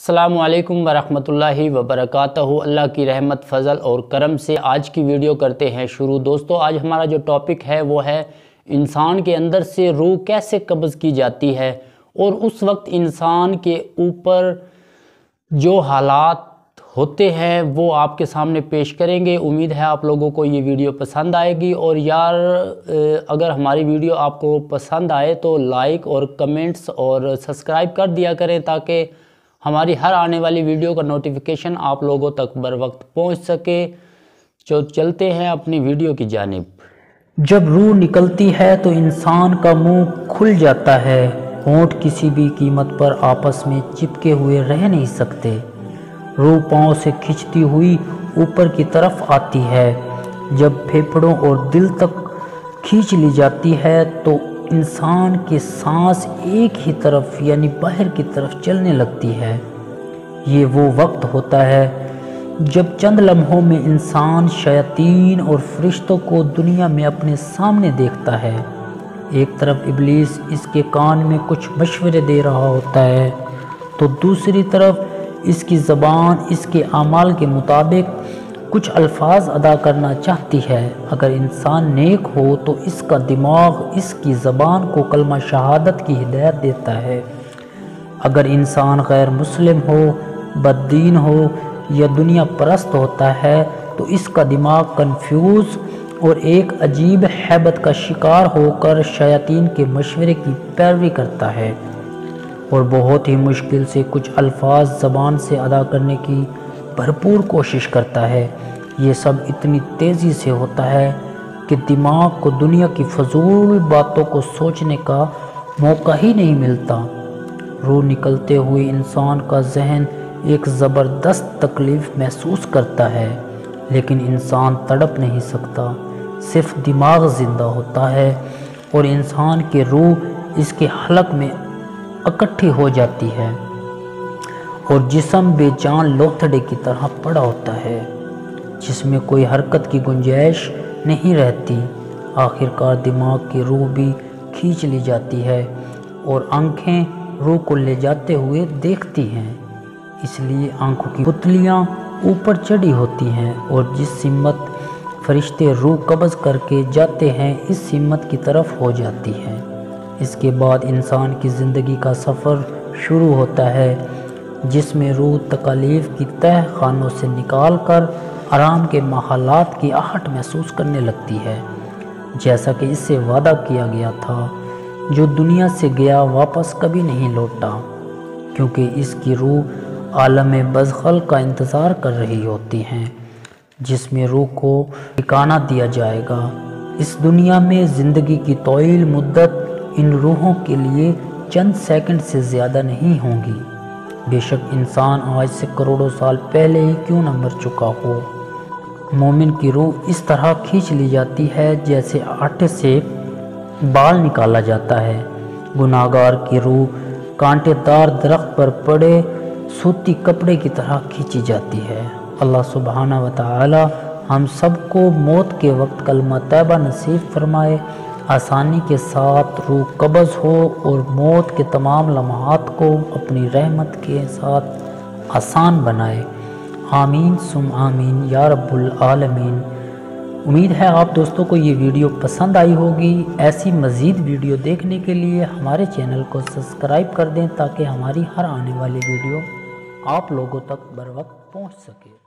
अस्सलामु अलैकुम वरहमतुल्लाहि वबरकातहू। अल्लाह की रहमत फ़ज़ल और करम से आज की वीडियो करते हैं शुरू। दोस्तों, आज हमारा जो टॉपिक है वो है इंसान के अंदर से रूह कैसे कब्ज़ की जाती है और उस वक्त इंसान के ऊपर जो हालात होते हैं वो आपके सामने पेश करेंगे। उम्मीद है आप लोगों को ये वीडियो पसंद आएगी। और यार, अगर हमारी वीडियो आपको पसंद आए तो लाइक और कमेंट्स और सब्सक्राइब कर दिया करें ताकि हमारी हर आने वाली वीडियो का नोटिफिकेशन आप लोगों तक बर वक्त पहुँच सके। जो चलते हैं अपनी वीडियो की जानिब। जब रूह निकलती है तो इंसान का मुंह खुल जाता है। होंठ किसी भी कीमत पर आपस में चिपके हुए रह नहीं सकते। रूह पाँव से खिंचती हुई ऊपर की तरफ आती है। जब फेफड़ों और दिल तक खींच ली जाती है तो इंसान की सांस एक ही तरफ यानी बाहर की तरफ चलने लगती है। ये वो वक्त होता है जब चंद लम्हों में इंसान शैतान और फरिश्तों को दुनिया में अपने सामने देखता है। एक तरफ इब्लीस इसके कान में कुछ मशवरे दे रहा होता है तो दूसरी तरफ इसकी ज़बान इसके आमाल के मुताबिक कुछ अल्फाज अदा करना चाहती है। अगर इंसान नेक हो तो इसका दिमाग इसकी ज़बान को कलमा शहादत की हिदायत देता है। अगर इंसान गैर मुस्लिम हो, बददीन हो या दुनिया परस्त होता है तो इसका दिमाग कंफ्यूज और एक अजीब हैबत का शिकार होकर शैतान के मशवरे की पैरवी करता है और बहुत ही मुश्किल से कुछ अल्फाज ज़बान से अदा करने की भरपूर कोशिश करता है। ये सब इतनी तेज़ी से होता है कि दिमाग को दुनिया की फजूल बातों को सोचने का मौका ही नहीं मिलता। रूह निकलते हुए इंसान का जहन एक ज़बरदस्त तकलीफ़ महसूस करता है, लेकिन इंसान तड़प नहीं सकता। सिर्फ दिमाग ज़िंदा होता है और इंसान की रूह इसके हलक में इकट्ठी हो जाती है और जिस्म बेजान लोथड़े की तरह पड़ा होता है जिसमें कोई हरकत की गुंजाइश नहीं रहती। आखिरकार दिमाग की रूह भी खींच ली जाती है और आंखें रूह को ले जाते हुए देखती हैं। इसलिए आंखों की पुतलियां ऊपर चढ़ी होती हैं और जिस हिम्मत फरिश्ते रूह कब्ज़ करके जाते हैं इस हिम्मत की तरफ हो जाती हैं। इसके बाद इंसान की ज़िंदगी का सफ़र शुरू होता है जिसमें रूह तकालीफ की तह खानों से निकाल कर आराम के महलात की आहट महसूस करने लगती है। जैसा कि इससे वादा किया गया था, जो दुनिया से गया वापस कभी नहीं लौटा, क्योंकि इसकी रूह आलम बज़खल का इंतज़ार कर रही होती हैं जिसमें रूह को ठिकाना दिया जाएगा। इस दुनिया में ज़िंदगी की तवील मुद्दत इन रूहों के लिए चंद सेकंड से ज़्यादा नहीं होंगी। बेशक इंसान आज से करोड़ों साल पहले ही क्यों न मर चुका हो। मोमिन की रूह इस तरह खींच ली जाती है जैसे आटे से बाल निकाला जाता है। गुनाहगार की रूह कांटेदार दरख्त पर पड़े सूती कपड़े की तरह खींची जाती है। अल्लाह सुब्हाना व तआला हम सबको मौत के वक्त कलमा तैबा नसीब फरमाए, आसानी के साथ रूह कब्ज़ हो और मौत के तमाम लम्हात को अपनी रहमत के साथ आसान बनाए। आमीन सुम आमीन या रब्बुल आलमीन। उम्मीद है आप दोस्तों को ये वीडियो पसंद आई होगी। ऐसी मज़ीद वीडियो देखने के लिए हमारे चैनल को सब्सक्राइब कर दें ताकि हमारी हर आने वाली वीडियो आप लोगों तक बर वक्त पहुँच सके।